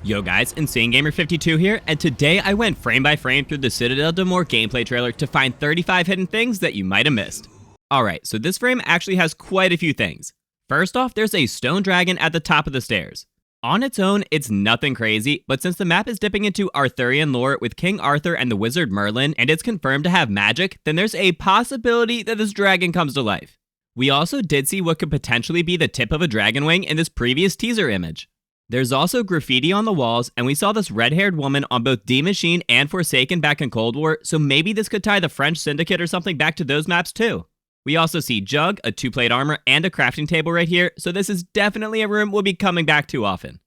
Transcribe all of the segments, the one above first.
Yo guys, InsaneGamer52 here, and today I went frame by frame through the Citadelle Des Morts gameplay trailer to find 35 hidden things that you might have missed. Alright, so this frame actually has quite a few things. First off, there's a stone dragon at the top of the stairs. On its own, it's nothing crazy, but since the map is dipping into Arthurian lore with King Arthur and the wizard Merlin, and it's confirmed to have magic, then there's a possibility that this dragon comes to life. We also did see what could potentially be the tip of a dragon wing in this previous teaser image. There's also graffiti on the walls, and we saw this red-haired woman on both D Machine and Forsaken back in Cold War, so maybe this could tie the French Syndicate or something back to those maps too. We also see Jug, a 2-plate armor, and a crafting table right here, so this is definitely a room we'll be coming back to often.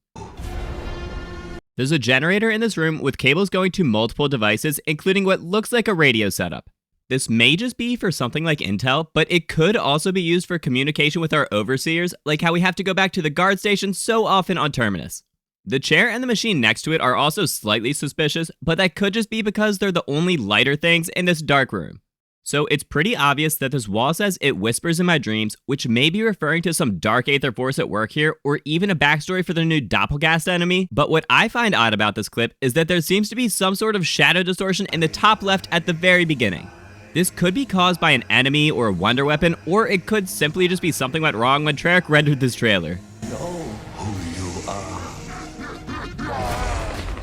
There's a generator in this room with cables going to multiple devices, including what looks like a radio setup. This may just be for something like intel, but it could also be used for communication with our overseers, like how we have to go back to the guard station so often on Terminus. The chair and the machine next to it are also slightly suspicious, but that could just be because they're the only lighter things in this dark room. So it's pretty obvious that this wall says it whispers in my dreams, which may be referring to some dark aether force at work here, or even a backstory for the new doppelghast enemy. But what I find odd about this clip is that there seems to be some sort of shadow distortion in the top left at the very beginning. This could be caused by an enemy or a wonder weapon, or it could simply just be something went wrong when Treyarch rendered this trailer. Know who you are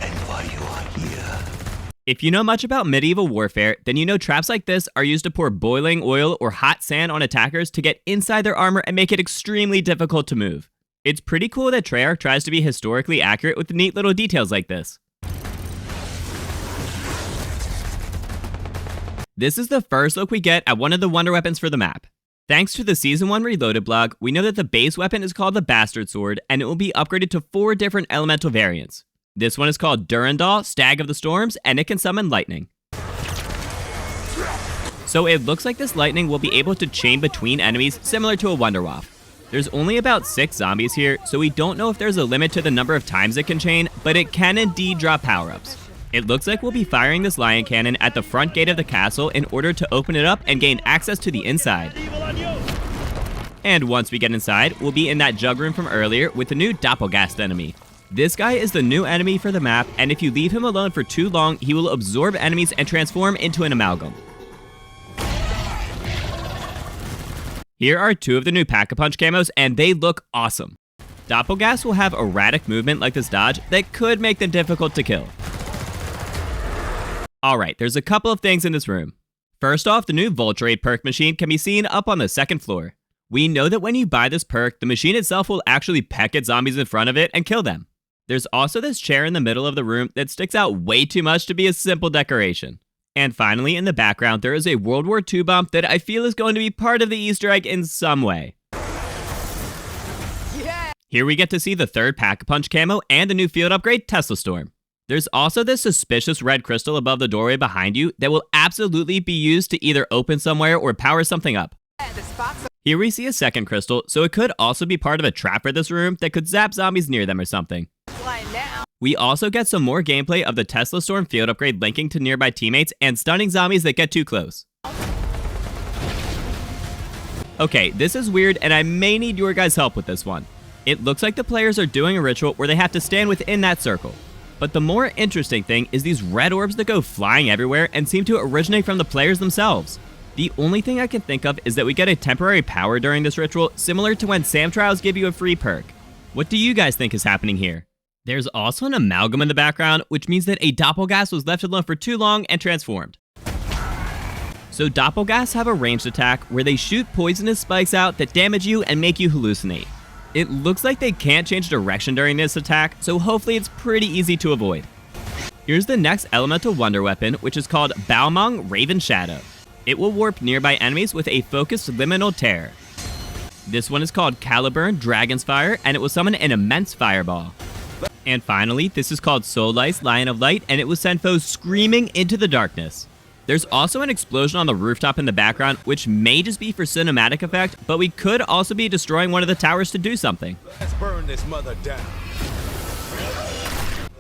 and why you are here. If you know much about medieval warfare, then you know traps like this are used to pour boiling oil or hot sand on attackers to get inside their armor and make it extremely difficult to move. It's pretty cool that Treyarch tries to be historically accurate with neat little details like this. This is the first look we get at one of the wonder weapons for the map. Thanks to the Season 1 Reloaded blog, we know that the base weapon is called the Bastard Sword, and it will be upgraded to 4 different elemental variants. This one is called Durandal, Stag of the Storms, and it can summon lightning. So it looks like this lightning will be able to chain between enemies similar to a Wonder Waff. There's only about 6 zombies here, so we don't know if there's a limit to the number of times it can chain, but it can indeed drop power-ups. It looks like we'll be firing this lion cannon at the front gate of the castle in order to open it up and gain access to the inside. And once we get inside, we'll be in that jug room from earlier with the new doppelghast enemy. This guy is the new enemy for the map, and if you leave him alone for too long, he will absorb enemies and transform into an amalgam. Here are 2 of the new Pack-a-Punch camos, and they look awesome. Doppelghast will have erratic movement like this dodge that could make them difficult to kill. Alright, there's a couple of things in this room. First off, the new vulture perk machine can be seen up on the 2nd floor. We know that when you buy this perk, the machine itself will actually peck at zombies in front of it and kill them. There's also this chair in the middle of the room that sticks out way too much to be a simple decoration. And finally, in the background, there is a World War II bump that I feel is going to be part of the Easter egg in some way. Yeah! Here we get to see the 3rd Pack-a-Punch camo and the new field upgrade, Tesla Storm. There's also this suspicious red crystal above the doorway behind you that will absolutely be used to either open somewhere or power something up. Here we see a 2nd crystal, so it could also be part of a trap for this room that could zap zombies near them or something. We also get some more gameplay of the Tesla Storm field upgrade linking to nearby teammates and stunning zombies that get too close. Okay, this is weird and I may need your guys' help with this one. It looks like the players are doing a ritual where they have to stand within that circle. But the more interesting thing is these red orbs that go flying everywhere and seem to originate from the players themselves. The only thing I can think of is that we get a temporary power during this ritual, similar to when Sam Trials give you a free perk. What do you guys think is happening here? There's also an amalgam in the background, which means that a doppelghast was left alone for too long and transformed. So doppelghasts have a ranged attack where they shoot poisonous spikes out that damage you and make you hallucinate. It looks like they can't change direction during this attack, so hopefully it's pretty easy to avoid. Here's the next elemental wonder weapon, which is called Balmung Raven Shadow. It will warp nearby enemies with a focused liminal tear. This one is called Caliburn Dragon's Fire, and it will summon an immense fireball. And finally, this is called Soulice Lion of Light, and it will send foes screaming into the darkness. There's also an explosion on the rooftop in the background, which may just be for cinematic effect, but we could also be destroying one of the towers to do something. Let's burn this mother down.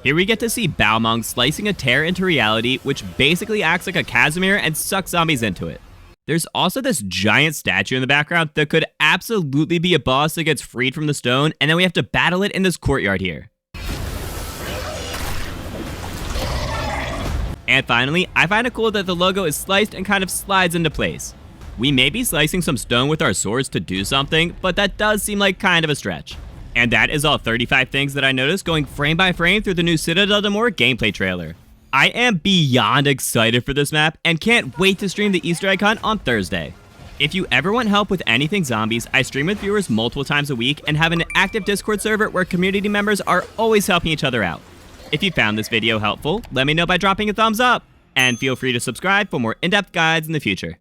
Here we get to see Balmung slicing a tear into reality, which basically acts like a Casimir and sucks zombies into it. There's also this giant statue in the background that could absolutely be a boss that gets freed from the stone, and then we have to battle it in this courtyard here. And finally, I find it cool that the logo is sliced and kind of slides into place. We may be slicing some stone with our swords to do something, but that does seem like kind of a stretch. And that is all 35 things that I noticed going frame by frame through the new Citadelle Des Morts gameplay trailer. I am beyond excited for this map and can't wait to stream the Easter egg hunt on Thursday. If you ever want help with anything zombies, I stream with viewers multiple times a week and have an active Discord server where community members are always helping each other out. If you found this video helpful, let me know by dropping a thumbs up, and feel free to subscribe for more in-depth guides in the future.